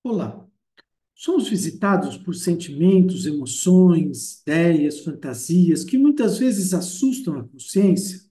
Olá, somos visitados por sentimentos, emoções, ideias, fantasias que muitas vezes assustam a consciência.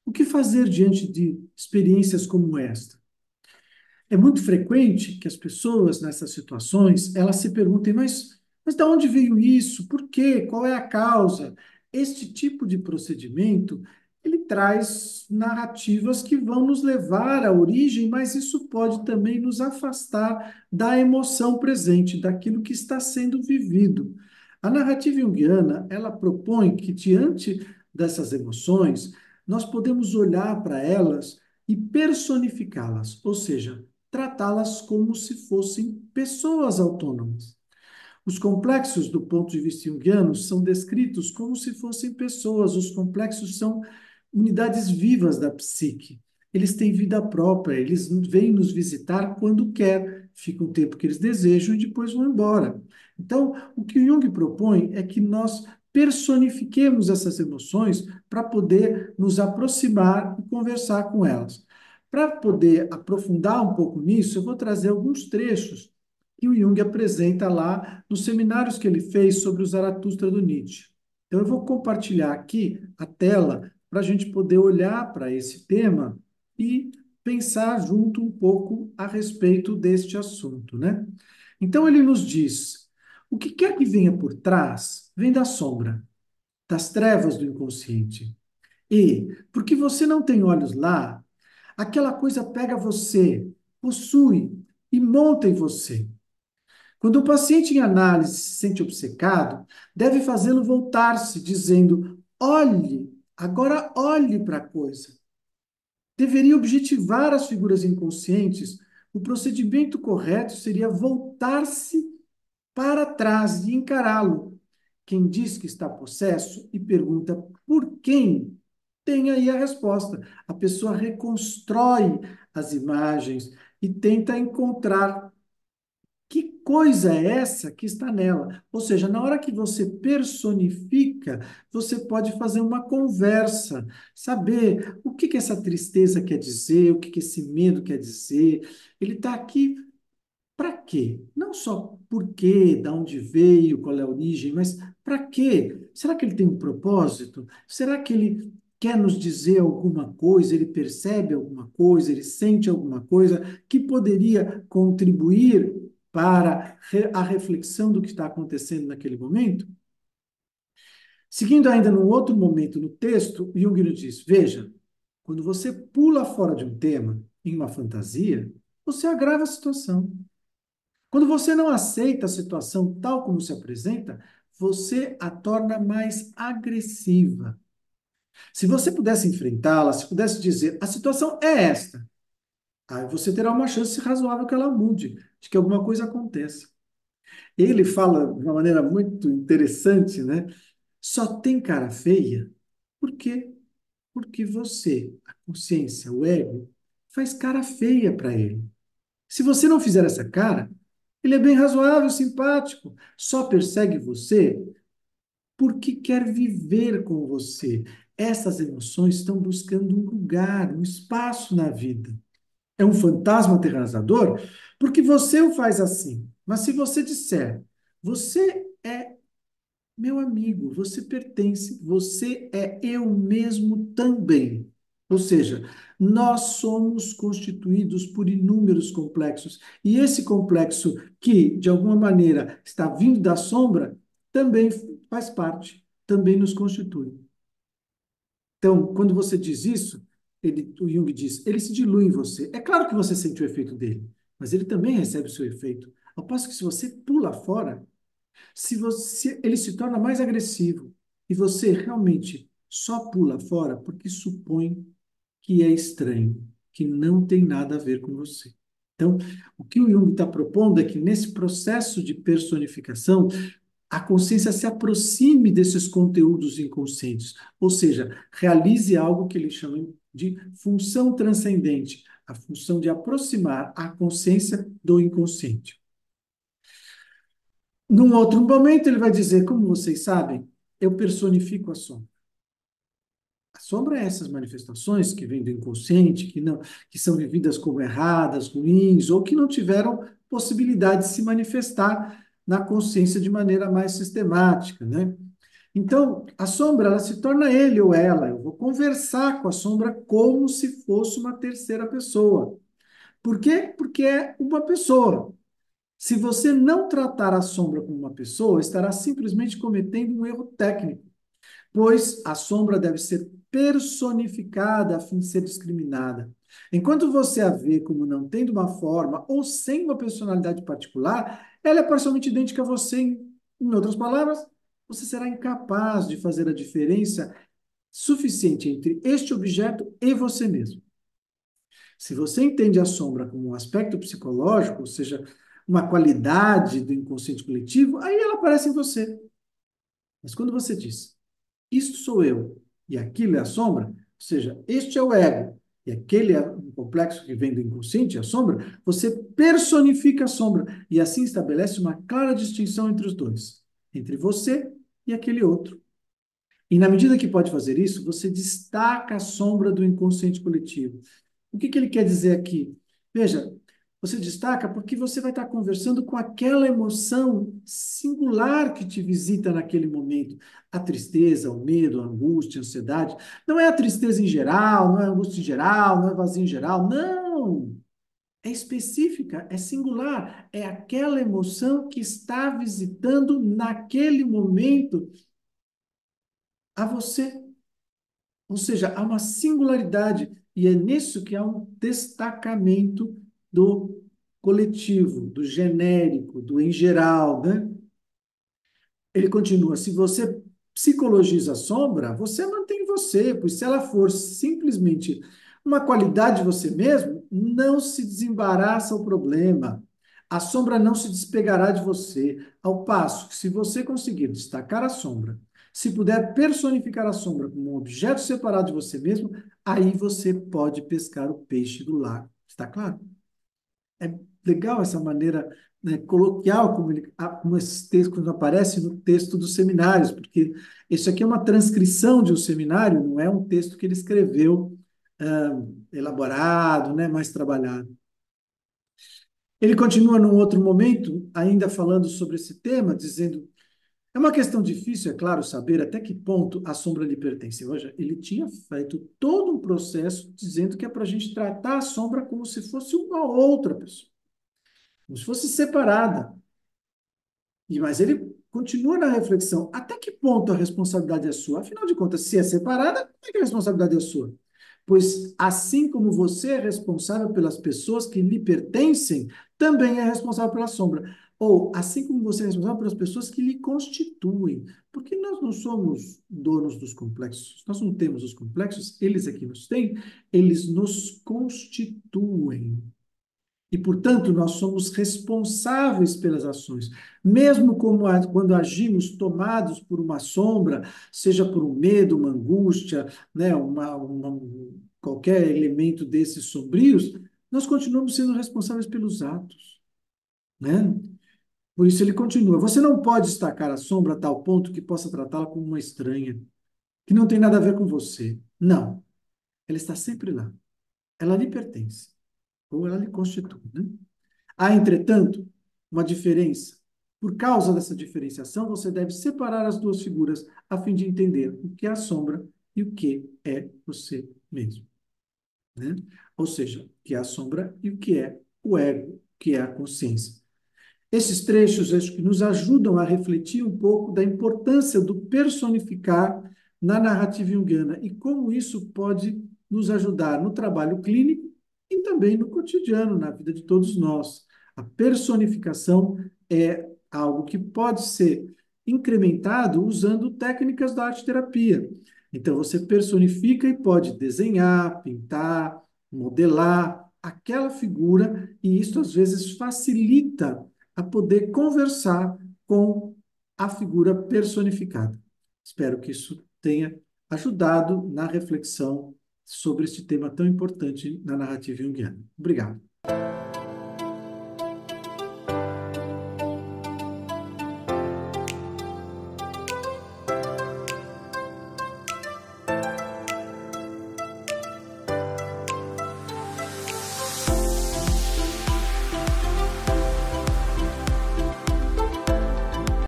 O que fazer diante de experiências como esta? É muito frequente que as pessoas nessas situações, elas se perguntem, mas de onde veio isso? Por quê? Qual é a causa? Este tipo de procedimento, ele traz narrativas que vão nos levar à origem, mas isso pode também nos afastar da emoção presente, daquilo que está sendo vivido. A narrativa junguiana, ela propõe que diante dessas emoções, nós podemos olhar para elas e personificá-las, ou seja, tratá-las como se fossem pessoas autônomas. Os complexos, do ponto de vista junguiano, são descritos como se fossem pessoas. Os complexos são unidades vivas da psique. Eles têm vida própria, eles vêm nos visitar quando quer, ficam o tempo que eles desejam e depois vão embora. Então, o que o Jung propõe é que nós personifiquemos essas emoções para poder nos aproximar e conversar com elas. Para poder aprofundar um pouco nisso, eu vou trazer alguns trechos que o Jung apresenta lá nos seminários que ele fez sobre o Zaratustra do Nietzsche. Então, eu vou compartilhar aqui a tela para a gente poder olhar para esse tema e pensar junto um pouco a respeito deste assunto, né? Então, ele nos diz: o que quer que venha por trás, vem da sombra, das trevas do inconsciente. E, porque você não tem olhos lá, aquela coisa pega você, possui e monta em você. Quando o paciente em análise se sente obcecado, deve fazê-lo voltar-se, dizendo: olhe, agora olhe para a coisa. Deveria objetivar as figuras inconscientes. O procedimento correto seria voltar-se para trás e encará-lo. Quem diz que está possesso e pergunta por quem, tem aí a resposta. A pessoa reconstrói as imagens e tenta encontrar que coisa é essa que está nela? Ou seja, na hora que você personifica, você pode fazer uma conversa, saber o que que essa tristeza quer dizer, o que que esse medo quer dizer. Ele está aqui para quê? Não só por quê, de onde veio, qual é a origem, mas para quê? Será que ele tem um propósito? Será que ele quer nos dizer alguma coisa, ele percebe alguma coisa, ele sente alguma coisa que poderia contribuir para a reflexão do que está acontecendo naquele momento? Seguindo ainda num outro momento no texto, Jung nos diz: veja, quando você pula fora de um tema em uma fantasia, você agrava a situação. Quando você não aceita a situação tal como se apresenta, você a torna mais agressiva. Se você pudesse enfrentá-la, se pudesse dizer, a situação é esta, aí você terá uma chance razoável que ela mude, de que alguma coisa aconteça. Ele fala de uma maneira muito interessante, né? Só tem cara feia. Por quê? Porque você, a consciência, o ego, faz cara feia para ele. Se você não fizer essa cara, ele é bem razoável, simpático, só persegue você porque quer viver com você. Essas emoções estão buscando um lugar, um espaço na vida. É um fantasma aterrorizador porque você o faz assim. Mas se você disser, você é meu amigo, você pertence, você é eu mesmo também. Ou seja, nós somos constituídos por inúmeros complexos. E esse complexo que, de alguma maneira, está vindo da sombra, também faz parte, também nos constitui. Então, quando você diz isso, o Jung diz, ele se dilui em você. É claro que você sente o efeito dele, mas ele também recebe o seu efeito. Ao passo que se você pula fora, se você, ele se torna mais agressivo e você realmente só pula fora porque supõe que é estranho, que não tem nada a ver com você. Então, o que o Jung está propondo é que nesse processo de personificação, a consciência se aproxime desses conteúdos inconscientes, ou seja, realize algo que ele chama de função transcendente, a função de aproximar a consciência do inconsciente. Num outro momento, ele vai dizer: como vocês sabem, eu personifico a sombra. A sombra é essas manifestações que vêm do inconsciente, que não, que são vividas como erradas, ruins, ou que não tiveram possibilidade de se manifestar na consciência de maneira mais sistemática, né? Então, a sombra, ela se torna ele ou ela. Eu vou conversar com a sombra como se fosse uma terceira pessoa. Por quê? Porque é uma pessoa. Se você não tratar a sombra como uma pessoa, estará simplesmente cometendo um erro técnico, pois a sombra deve ser personificada a fim de ser discriminada. Enquanto você a vê como não tendo uma forma ou sem uma personalidade particular, ela é parcialmente idêntica a você. Em outras palavras, você será incapaz de fazer a diferença suficiente entre este objeto e você mesmo. Se você entende a sombra como um aspecto psicológico, ou seja, uma qualidade do inconsciente coletivo, aí ela aparece em você. Mas quando você diz, isto sou eu e aquilo é a sombra, ou seja, este é o ego e aquele é um complexo que vem do inconsciente, a sombra, você personifica a sombra e assim estabelece uma clara distinção entre os dois, entre você e aquele outro. E na medida que pode fazer isso, você destaca a sombra do inconsciente coletivo. O que ele quer dizer aqui? Veja, você destaca porque você vai estar conversando com aquela emoção singular que te visita naquele momento. A tristeza, o medo, a angústia, a ansiedade. Não é a tristeza em geral, não é a angústia em geral, não é vazio em geral. Não! É específica, é singular. É aquela emoção que está visitando naquele momento a você. Ou seja, há uma singularidade, e é nisso que há um destacamento do coletivo, do genérico, do em geral, né? Ele continua, se você psicologiza a sombra, você mantém você, pois se ela for simplesmente uma qualidade de você mesmo, não se desembaraça o problema. A sombra não se despegará de você, ao passo que se você conseguir destacar a sombra, se puder personificar a sombra como um objeto separado de você mesmo, aí você pode pescar o peixe do lago. Está claro? É legal essa maneira, né, coloquial como esses textos quando aparecem no texto dos seminários, porque isso aqui é uma transcrição de um seminário, não é um texto que ele escreveu elaborado, né, mais trabalhado. Ele continua num outro momento, ainda falando sobre esse tema, dizendo: é uma questão difícil, é claro, saber até que ponto a sombra lhe pertence. Veja, ele tinha feito todo um processo dizendo que é para a gente tratar a sombra como se fosse uma outra pessoa, como se fosse separada. Mas ele continua na reflexão. Até que ponto a responsabilidade é sua? Afinal de contas, se é separada, como é que a responsabilidade é sua? Pois assim como você é responsável pelas pessoas que lhe pertencem, também é responsável pela sombra. Ou assim como você é responsável pelas pessoas que lhe constituem. Porque nós não somos donos dos complexos. Nós não temos os complexos, eles aqui nos têm, eles nos constituem. E, portanto, nós somos responsáveis pelas ações. Mesmo quando agimos tomados por uma sombra, seja por um medo, uma angústia, né, qualquer elemento desses sombrios, nós continuamos sendo responsáveis pelos atos, né? Por isso ele continua. Você não pode destacar a sombra a tal ponto que possa tratá-la como uma estranha, que não tem nada a ver com você. Não. Ela está sempre lá. Ela lhe pertence, ou ela lhe constitui, né? Há, entretanto, uma diferença. Por causa dessa diferenciação, você deve separar as duas figuras a fim de entender o que é a sombra e o que é você mesmo, né? Ou seja, o que é a sombra e o que é o ego, o que é a consciência. Esses trechos acho que nos ajudam a refletir um pouco da importância do personificar na narrativa junguiana e como isso pode nos ajudar no trabalho clínico e também no cotidiano, na vida de todos nós. A personificação é algo que pode ser incrementado usando técnicas da arte-terapia. Então, você personifica e pode desenhar, pintar, modelar aquela figura, e isso às vezes facilita a poder conversar com a figura personificada. Espero que isso tenha ajudado na reflexão sobre este tema tão importante na narrativa junguiana. Obrigado.